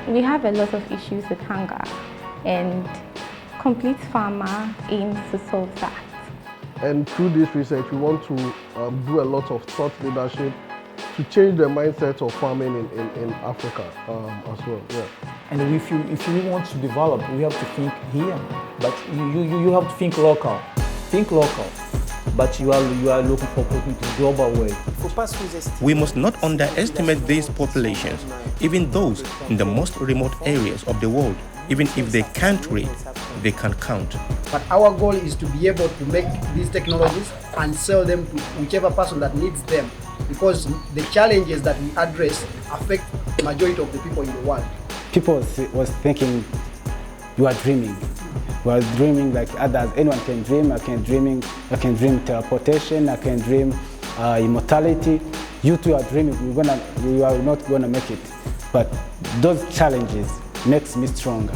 We have a lot of issues with hunger, and Complete Farmer aims to solve that. And through this research, we want to do a lot of thought leadership to change the mindset of farming in Africa as well. Yeah. And if you want to develop, we have to think here, but you have to think local. Think local, but you are looking for opportunity global way. We must not underestimate these populations, even those in the most remote areas of the world. Even if they can't read, they can count. But our goal is to be able to make these technologies and sell them to whichever person that needs them, because the challenges that we address affect the majority of the people in the world. People was thinking, you are dreaming. You are dreaming like others. Anyone can dream. I can dream teleportation. I can dream immortality. You two are dreaming. You are not gonna make it. But those challenges makes me stronger.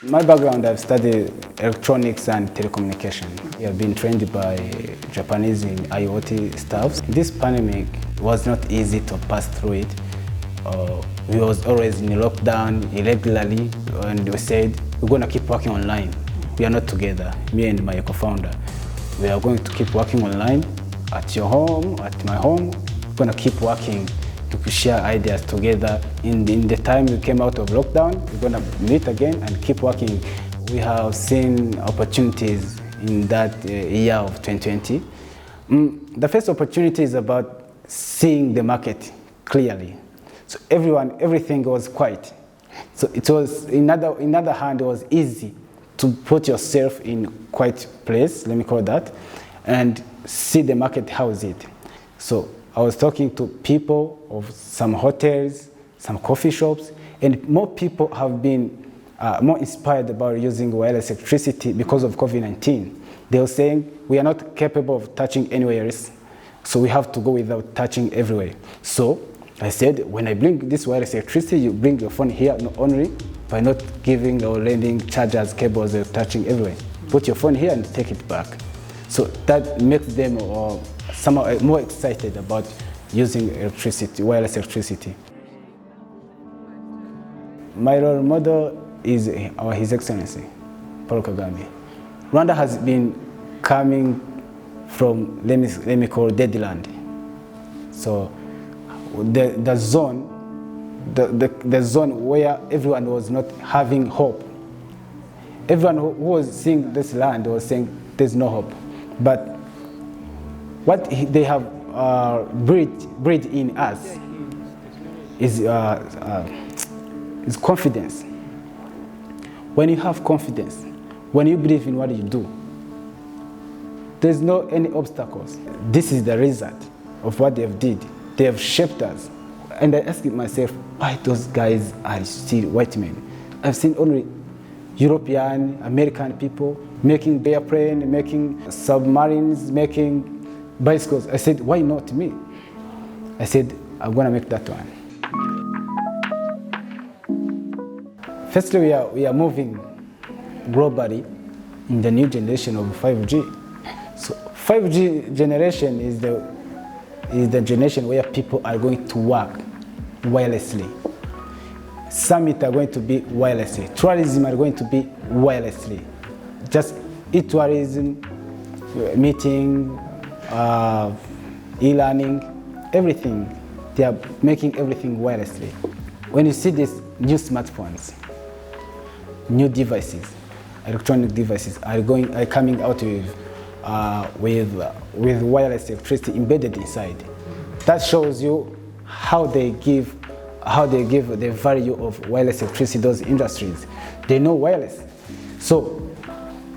My background, I've studied electronics and telecommunication. I've been trained by Japanese in IoT staffs. This pandemic was not easy to pass through it. We was always in lockdown irregularly, and we said, we're going to keep working online. We are not together, me and my co-founder. We are going to keep working online at your home, at my home. We're going to keep working to share ideas together. In the time we came out of lockdown, we're going to meet again and keep working. We have seen opportunities in that year of 2020. The first opportunity is about seeing the market clearly. So everything was quiet. So it was, in other hand, it was easy to put yourself in quiet place, let me call it that, and see the market, how is it. So I was talking to people of some hotels, some coffee shops, and more people have been more inspired about using wireless electricity because of COVID-19. They were saying, we are not capable of touching anywhere else, so we have to go without touching everywhere. So I said, when I bring this wireless electricity, you bring your phone here, not only by not giving or lending chargers, cables, or touching everywhere. Put your phone here and take it back. So that makes them somehow more excited about using electricity, wireless electricity. My role model is His Excellency, Paul Kagame. Rwanda has been coming from, let me call it, dead land. So the zone where everyone was not having hope. Everyone who was seeing this land was saying there's no hope. But what they have breathed in us is confidence. When you have confidence, when you believe in what you do, there's no any obstacles. This is the result of what they have did. They have shaped us. And I asked myself, why those guys are still white men? I've seen only European, American people making airplane, making submarines, making bicycles. I said, why not me? I said, I'm gonna make that one. Firstly, we are moving globally in the new generation of 5G. So 5G generation is the generation where people are going to work wirelessly. Summit are going to be wirelessly. Tourism are going to be wirelessly. Just e-tourism, meeting, e-learning, everything. They are making everything wirelessly. When you see these new smartphones, new devices, electronic devices are coming out with wireless electricity embedded inside. That shows you how they give the value of wireless electricity to those industries. They know wireless. So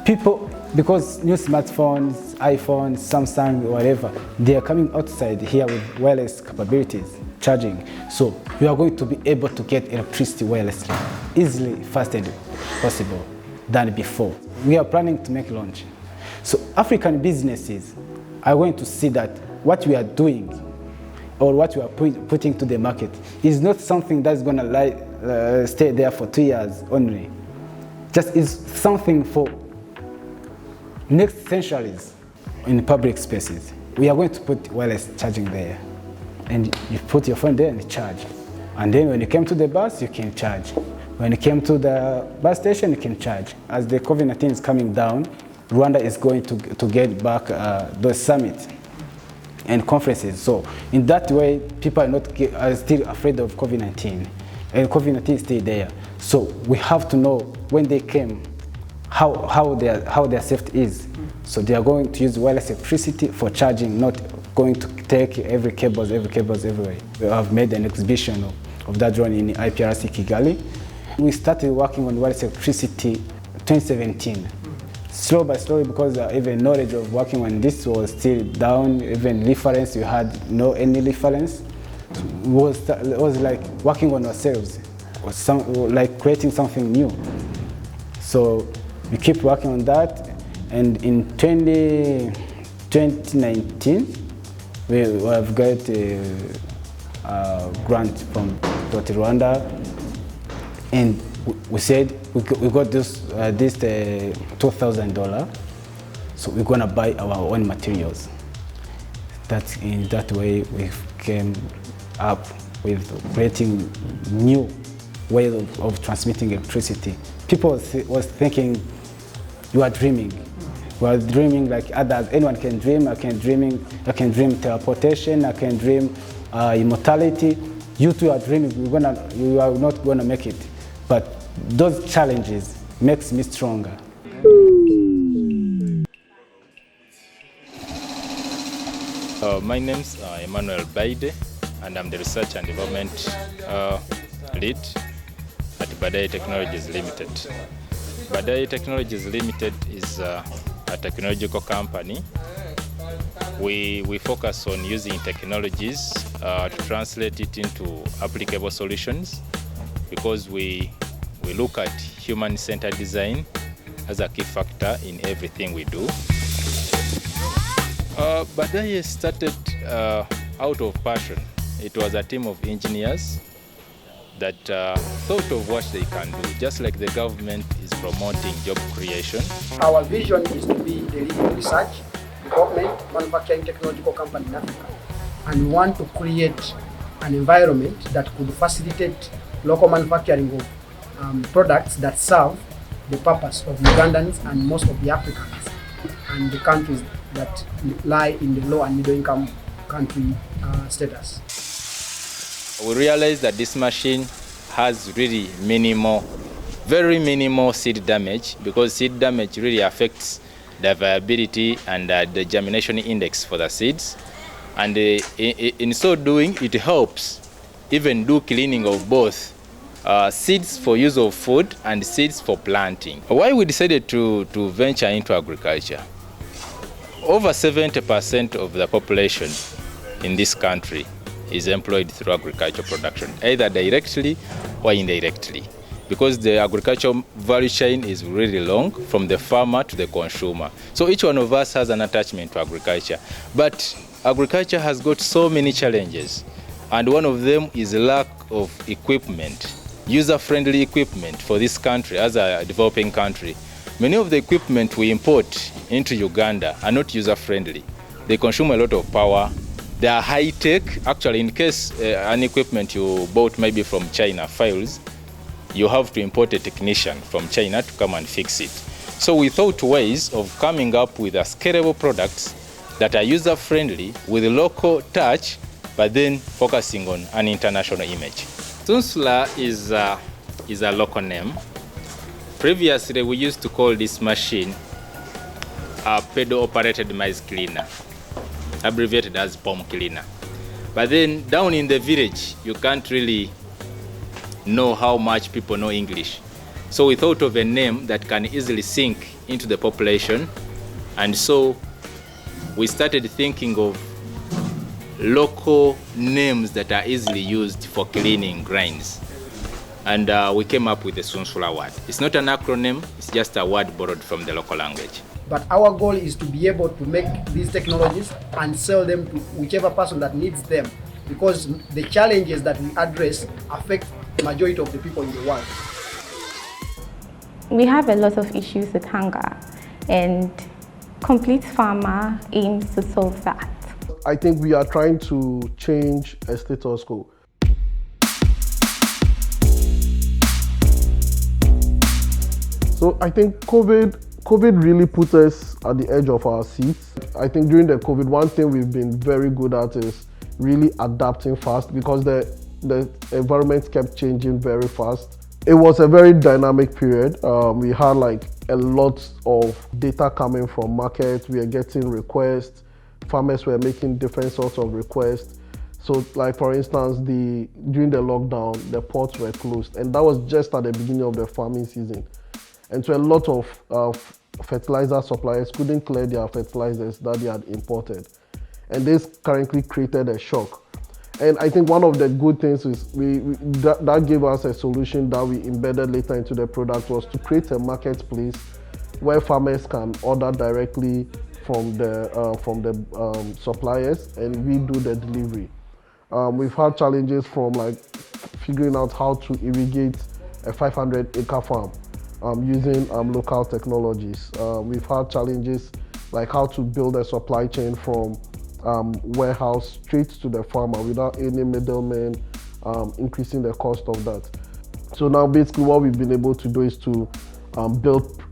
people, because new smartphones, iPhones, Samsung, whatever, they are coming outside here with wireless capabilities, charging. So you are going to be able to get electricity wirelessly, easily, fast and possible than before. We are planning to make launch. So African businesses are going to see that what we are doing or what we are putting to the market is not something that's going to stay there for 2 years only. Just is something for Next centuries, in public spaces, we are going to put wireless charging there. And you put your phone there and charge. And then when you came to the bus, you can charge. When you came to the bus station, you can charge. As the COVID-19 is coming down, Rwanda is going to get back those summits and conferences. So in that way, people are still afraid of COVID-19. And COVID-19 is still there. So we have to know when they came, how their safety is. So they are going to use wireless electricity for charging, not going to take every cables everywhere. We have made an exhibition of that drone in IPRC Kigali. We started working on wireless electricity 2017. Slow by slow, because even knowledge of working on this was still down, even reference, we had any reference. It was like working on ourselves, like creating something new. So we keep working on that, and in 2019, we have got a grant from Rwanda, and we said we got this $2,000, so we're gonna buy our own materials. That in that way we came up with creating new ways of transmitting electricity. People was thinking, you are dreaming. We are dreaming like others. Anyone can dream. I can dream teleportation. I can dream immortality. You two are dreaming. You are not gonna make it. But those challenges makes me stronger. My name's Emmanuel Badaye, and I'm the research and development lead at Badaye Technologies Limited. Badaye Technologies Limited is a technological company. We focus on using technologies to translate it into applicable solutions, because we look at human-centered design as a key factor in everything we do. Badaye started out of passion. It was a team of engineers that thought of what they can do, just like the government is promoting job creation. Our vision is to be the leading research, development, manufacturing technological company in Africa. And we want to create an environment that could facilitate local manufacturing of products that serve the purpose of Ugandans and most of the Africans and the countries that lie in the low and middle income country status. We realized that this machine has really very minimal seed damage, because seed damage really affects the viability and the germination index for the seeds. And in so doing, it helps even do cleaning of both seeds for use of food and seeds for planting. Why we decided to venture into agriculture? Over 70% of the population in this country is employed through agricultural production, either directly or indirectly, because the agricultural value chain is really long from the farmer to the consumer. So each one of us has an attachment to agriculture. But agriculture has got so many challenges, and one of them is lack of equipment, user-friendly equipment for this country as a developing country. Many of the equipment we import into Uganda are not user-friendly. They consume a lot of power. They are high-tech. Actually, in case an equipment you bought maybe from China fails, you have to import a technician from China to come and fix it. So we thought ways of coming up with a scalable products that are user-friendly with local touch, but then focusing on an international image. Sunsula is a local name. Previously, we used to call this machine a pedal-operated maize cleaner, abbreviated as palm cleaner. But then down in the village, you can't really know how much people know English. So we thought of a name that can easily sink into the population. And so we started thinking of local names that are easily used for cleaning grains. And we came up with the Sunsula word. It's not an acronym, it's just a word borrowed from the local language. But our goal is to be able to make these technologies and sell them to whichever person that needs them, because the challenges that we address affect the majority of the people in the world. We have a lot of issues with hunger, and Complete Farmer aims to solve that. I think we are trying to change a status quo. So I think COVID really put us at the edge of our seats. I think during the COVID, one thing we've been very good at is really adapting fast because the environment kept changing very fast. It was a very dynamic period. We had like a lot of data coming from markets. We were getting requests. Farmers were making different sorts of requests. So like for instance, during the lockdown, the ports were closed, and that was just at the beginning of the farming season. And so a lot of fertilizer suppliers couldn't clear their fertilizers that they had imported. And this currently created a shock. And I think one of the good things is that gave us a solution that we embedded later into the product was to create a marketplace where farmers can order directly from the suppliers, and we do the delivery. We've had challenges from like figuring out how to irrigate a 500-acre farm using local technologies. We've had challenges like how to build a supply chain from warehouse straight to the farmer without any middlemen, increasing the cost of that. So now basically what we've been able to do is to build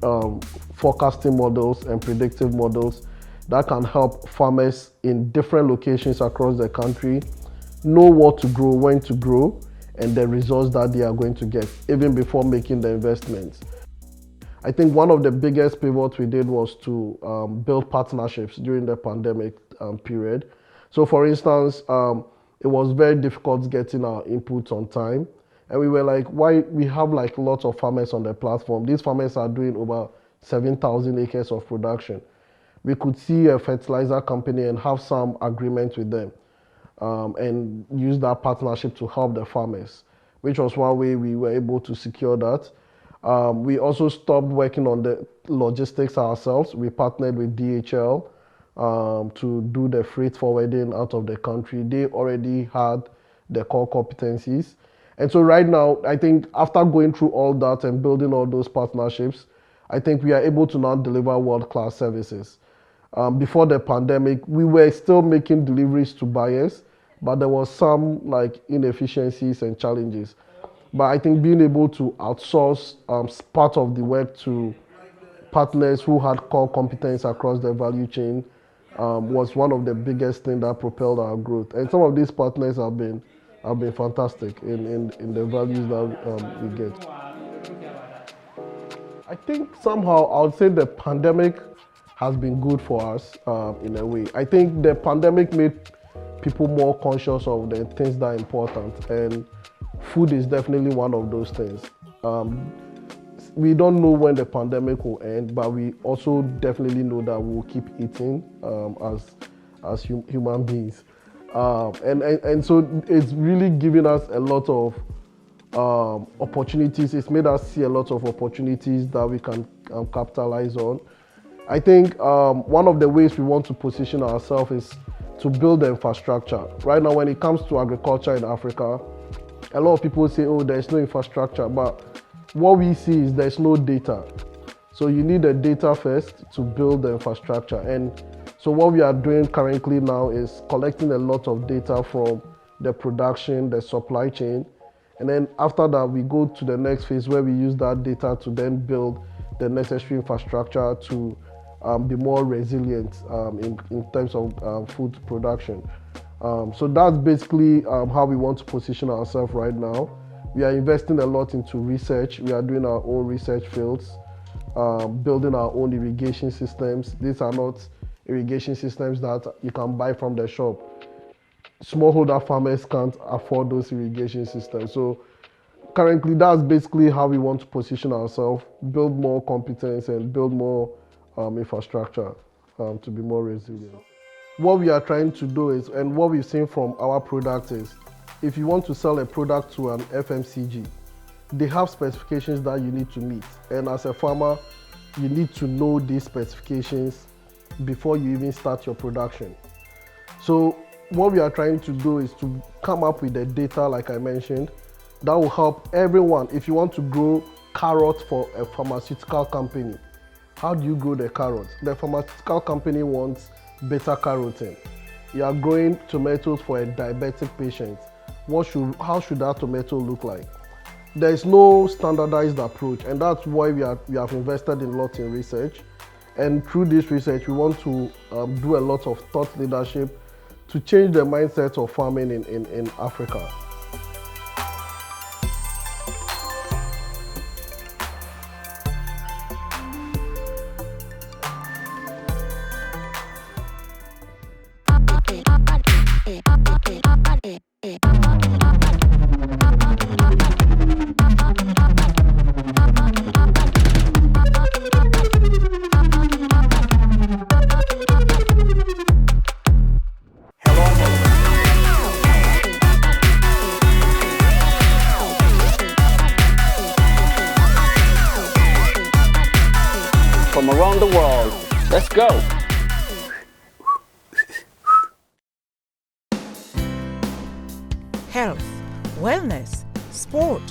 forecasting models and predictive models that can help farmers in different locations across the country know what to grow, when to grow, and the results that they are going to get, even before making the investments. I think one of the biggest pivots we did was to build partnerships during the pandemic period. So for instance, it was very difficult getting our inputs on time. And we were like, why we have like lots of farmers on the platform. These farmers are doing over 7,000 acres of production. We could see a fertilizer company and have some agreement with them and use that partnership to help the farmers, which was one way we were able to secure that. We also stopped working on the logistics ourselves. We partnered with DHL to do the freight forwarding out of the country. They already had the core competencies. And so right now, I think after going through all that and building all those partnerships, I think we are able to now deliver world-class services. Before the pandemic, we were still making deliveries to buyers, but there was some like inefficiencies and challenges. But I think being able to outsource part of the work to partners who had core competence across the value chain was one of the biggest things that propelled our growth. And some of these partners have been fantastic in the values that we get. I think somehow I would say the pandemic has been good for us in a way. I think the pandemic made people more conscious of the things that are important, and food is definitely one of those things. We don't know when the pandemic will end, but we also definitely know that we'll keep eating as human beings. And so it's really given us a lot of opportunities. It's made us see a lot of opportunities that we can capitalize on. I think one of the ways we want to position ourselves is to build the infrastructure. Right now, when it comes to agriculture in Africa, a lot of people say, oh, there's no infrastructure, but what we see is there's no data. So you need the data first to build the infrastructure. And so what we are doing currently now is collecting a lot of data from the production, the supply chain. And then after that, we go to the next phase where we use that data to then build the necessary infrastructure to be more resilient in terms of food production. So that's basically how we want to position ourselves right now. We are investing a lot into research. We are doing our own research fields, building our own irrigation systems. These are not irrigation systems that you can buy from the shop. Smallholder farmers can't afford those irrigation systems. So currently, that's basically how we want to position ourselves, build more competence and build more infrastructure to be more resilient. What we are trying to do is, and what we've seen from our product is, if you want to sell a product to an FMCG, they have specifications that you need to meet. And as a farmer, you need to know these specifications before you even start your production. So what we are trying to do is to come up with the data, like I mentioned, that will help everyone. If you want to grow carrots for a pharmaceutical company, How do you grow the carrot? The pharmaceutical company wants beta carotene. You are growing tomatoes for a diabetic patient. How should that tomato look like? There is no standardized approach, and that's why we have invested a lot in research. And through this research, we want to do a lot of thought leadership to change the mindset of farming in Africa. From around the world, let's go! Health, wellness, sport,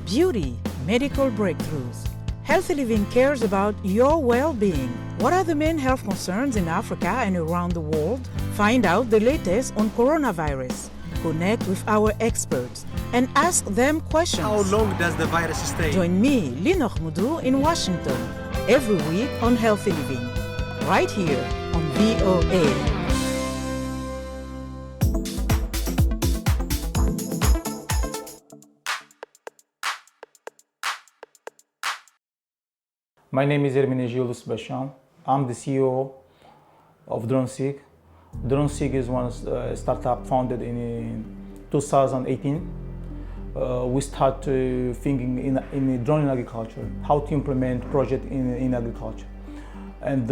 beauty, medical breakthroughs. Healthy Living cares about your well-being. What are the main health concerns in Africa and around the world? Find out the latest on coronavirus. Connect with our experts and ask them questions. How long does the virus stay? Join me, Linor Moudou, in Washington, every week on Healthy Living, right here on VOA. My name is Hermenegildo Sebastião. I'm the CEO of DroneSig. DroneSig is one startup founded in 2018. We start thinking in drone in agriculture, how to implement project in agriculture. And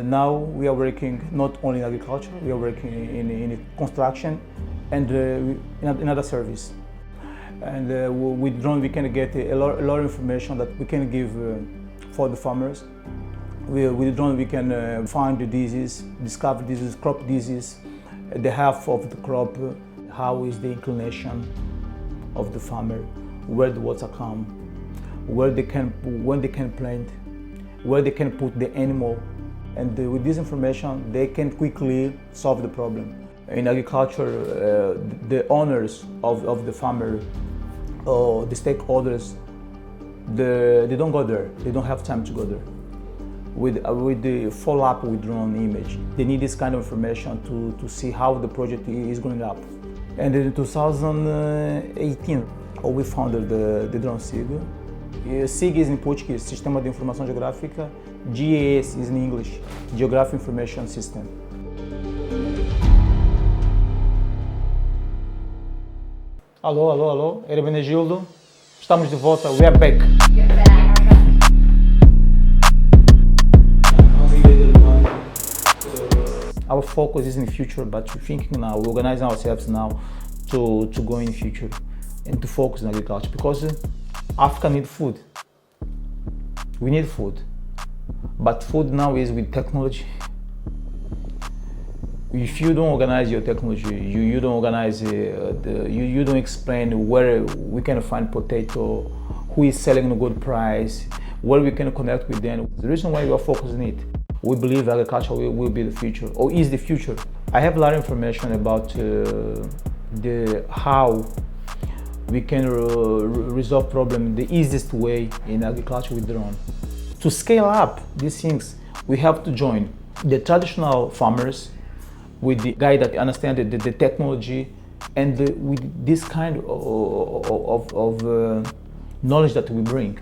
now we are working not only in agriculture, we are working in construction and in other service. And with drone we can get a lot of information that we can give for the farmers. With drone we can find the disease, discover disease, crop disease, the health of the crop, how is the inclination of the farmer, where the water come, when they can plant, where they can put the animal, and with this information they can quickly solve the problem. In agriculture, the owners of the farmer or the stakeholders, they don't go there, they don't have time to go there. With the follow-up with drone image, they need this kind of information to see how the project is going up. And in 2018, we founded the DroneSig. SIG is in Portuguese, Sistema de Informação Geográfica. GIS is in English, Geographic Information System. Alô, alô, alô, Hermenegildo. Estamos de volta, we are back. Our focus is in the future, but we're thinking now, we're organizing ourselves now to go in the future and to focus on agriculture, because Africa needs food. We need food, but food now is with technology. If you don't organize your technology, you don't organize you don't explain where we can find potato, who is selling a good price, where we can connect with them. The reason why we are focusing on it, we believe agriculture will be the future, or is the future. I have a lot of information about how we can resolve problem the easiest way in agriculture with drone. To scale up these things, we have to join the traditional farmers with the guy that understands the technology, and with this kind of knowledge that we bring.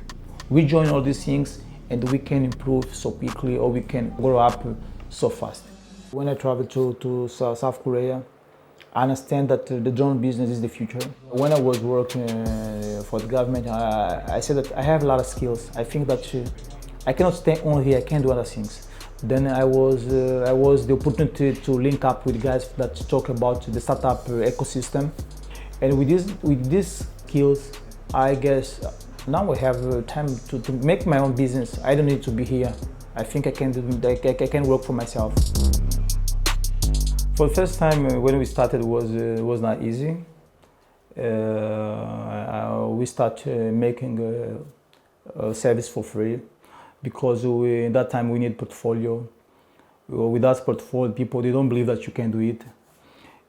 We join all these things and we can improve so quickly, or we can grow up so fast. When I traveled to South Korea, I understand that the drone business is the future. When I was working for the government, I said that I have a lot of skills. I think that I cannot stay only here, I can do other things. Then I was the opportunity to link up with guys that talk about the startup ecosystem. And with these skills, I guess now I have time to make my own business. I don't need to be here. I think I can work for myself. For the first time when we started was not easy. We started making a service for free. because in that time we need portfolio. Without portfolio, people, they don't believe that you can do it.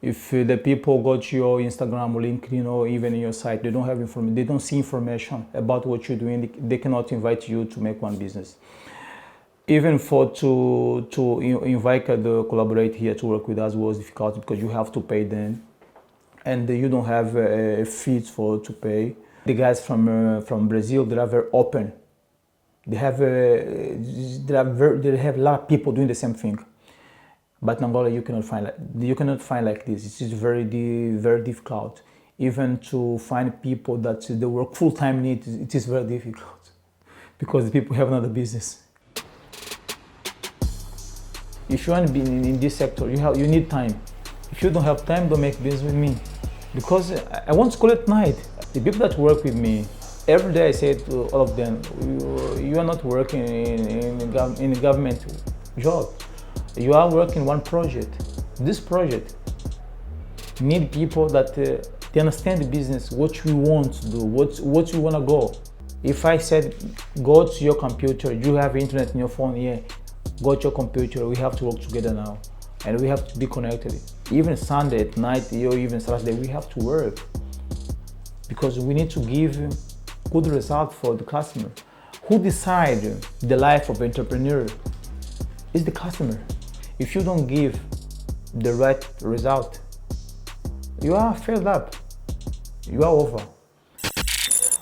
If the people go to your Instagram or LinkedIn or even your site, they don't have information, they don't see information about what you're doing, they cannot invite you to make one business. Even to invite the collaborate here to work with us was difficult because you have to pay them, and you don't have a fees to pay. The guys from Brazil, they are very open. They have a lot of people doing the same thing. But in Angola, you cannot find like this. It is very difficult. Even to find people that they work full-time need, it is very difficult because the people have another business. If you want to be in this sector, you need time. If you don't have time, don't make business with me. Because I want to call at night. The people that work with me, every day I say to all of them, you are not working in a government job. You are working one project. This project need people that they understand the business, what you want to do, what you want to go. If I said, go to your computer, you have internet in your phone here, go to your computer, we have to work together now. And we have to be connected. Even Sunday at night, or even Saturday, we have to work. Because we need to give good result for the customer. Who decides the life of entrepreneur is the customer. If you don't give the right result, you are filled up. You are over.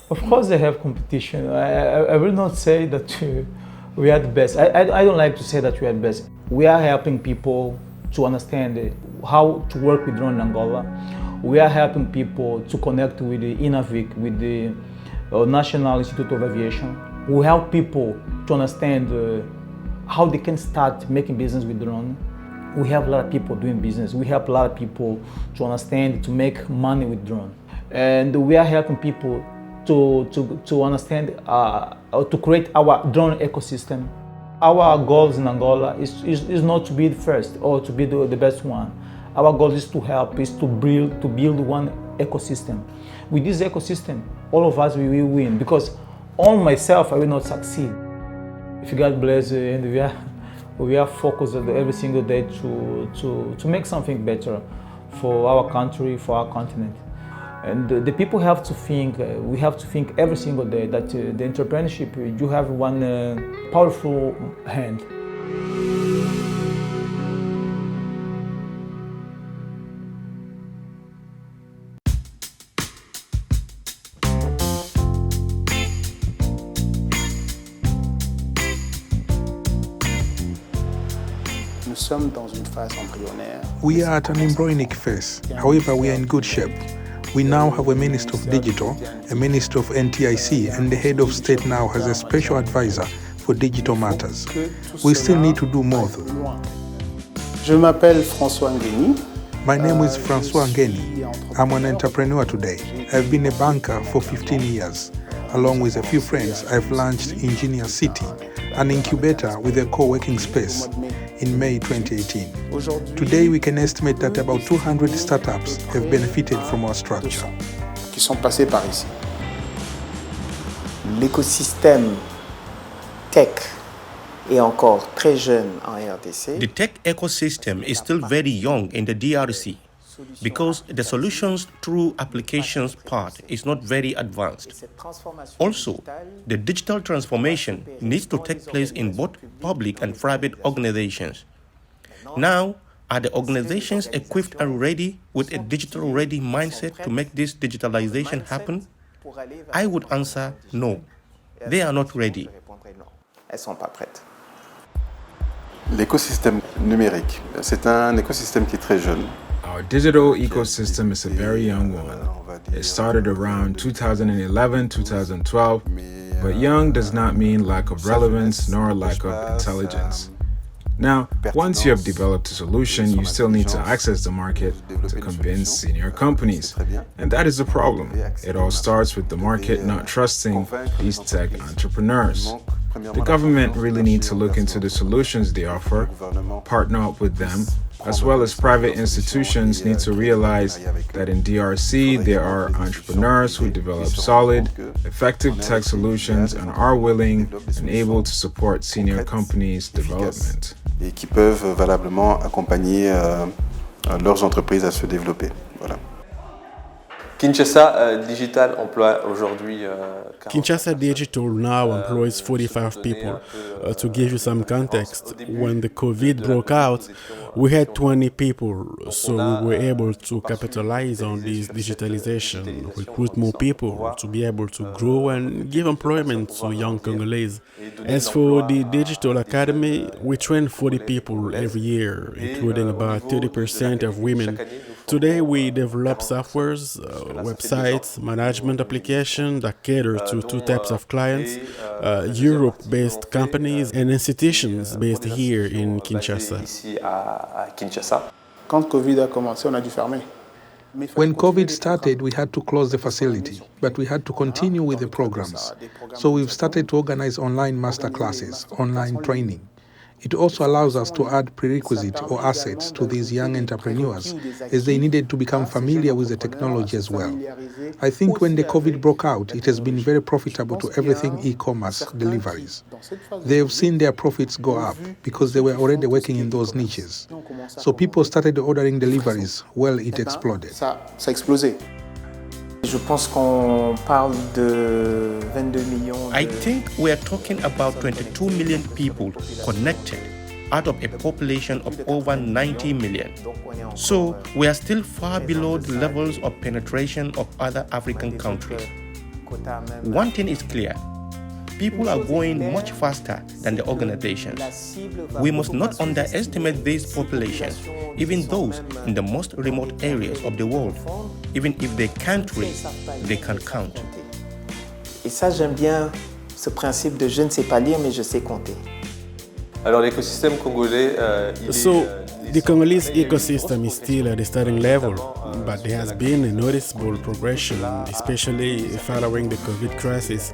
Of course they have competition. I will not say that we are the best. I don't like to say that we are the best. We are helping people to understand how to work with drone in Angola. We are helping people to connect with the INAVIC, with the National Institute of Aviation. We help people to understand how they can start making business with drone. We have a lot of people doing business. We help a lot of people to understand, to make money with drone. And we are helping people to understand, to create our drone ecosystem. Our goals in Angola is not to be the first or to be the best one. Our goal is to help, is to build one ecosystem. With this ecosystem, all of us we will win, because on myself I will not succeed. If God bless, and we are focused every single day to make something better for our country, for our continent. And the people have to think, we have to think every single day that the entrepreneurship, you have one powerful hand. We are at an embryonic phase. However, we are in good shape. We now have a Minister of Digital, a Minister of NTIC, and the Head of State now has a Special Advisor for Digital Matters. We still need to do more though. My name is Francois Ngeni. I'm an entrepreneur today. I've been a banker for 15 years. Along with a few friends, I've launched Engineer City, an incubator with a co-working space, in May 2018. Today we can estimate that about 200 startups have benefited from our structure. L'écosystème tech est encore très jeune en RDC. The tech ecosystem is still very young in the DRC because the solutions through applications part is not very advanced. Also, the digital transformation needs to take place in both public and private organizations. Now, are the organizations equipped and ready with a digital-ready mindset to make this digitalization happen? I would answer no. They are not ready. L'écosystème numérique, c'est un écosystème qui est très jeune. Our digital ecosystem is a very young one. It started around 2011, 2012, but young does not mean lack of relevance nor lack of intelligence. Now, once you have developed a solution, you still need to access the market to convince senior companies. And that is the problem. It all starts with the market not trusting these tech entrepreneurs. The government really needs to look into the solutions they offer, partner up with them, as well as private institutions, need to realize that in DRC there are entrepreneurs who develop solid, effective tech solutions and are willing and able to support senior companies' development. Et qui peuvent valablement accompagner leurs entreprises à se développer. Voilà. Kinshasa Digital emploie aujourd'hui. Kinshasa Digital now employs 45 people. To give you some context, when the COVID broke out, we had 20 people, so we were able to capitalize on this digitalization, recruit more people to be able to grow and give employment to young Congolese. As for the Digital Academy, we train 40 people every year, including about 30% of women. Today we develop softwares, websites, management applications that cater to two types of clients, Europe-based companies and institutions based here in Kinshasa. Quand Covid a commencé, on a dû fermer. When COVID started, we had to close the facility, but we had to continue with the programs. So we've started to organize online master classes, online training. It also allows us to add prerequisites or assets to these young entrepreneurs, as they needed to become familiar with the technology as well. I think when the COVID broke out, it has been very profitable to everything e-commerce deliveries. They have seen their profits go up because they were already working in those niches. So people started ordering deliveries. Well, it exploded. Ça a explosé. Je pense qu'on parle de 22 millions. I think we are talking about 22 million people connected out of a population of over 90 million. So we are still far below the levels of penetration of other African countries. One thing is clear. People are going much faster than the organization. We must not underestimate this population, even those in the most remote areas of the world. Even if they can't read, they can count. Et ça, j'aime bien ce principe de je ne sais pas lire, mais je sais compter. Alors l'écosystème congolais, the Congolese ecosystem is still at the starting level, but there has been a noticeable progression, especially following the COVID crisis.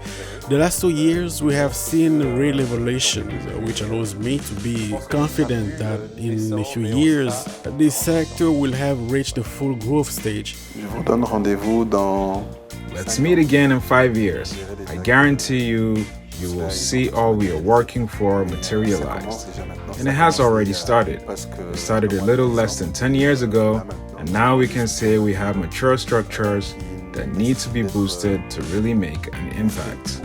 The last 2 years, we have seen a real evolution, which allows me to be confident that in a few years, this sector will have reached the full growth stage. Je vous donne rendez-vous dans... Let's meet again in 5 years. I guarantee you will see all we are working for materialized. And it has already started. It started a little less than 10 years ago, and now we can say we have mature structures that need to be boosted to really make an impact.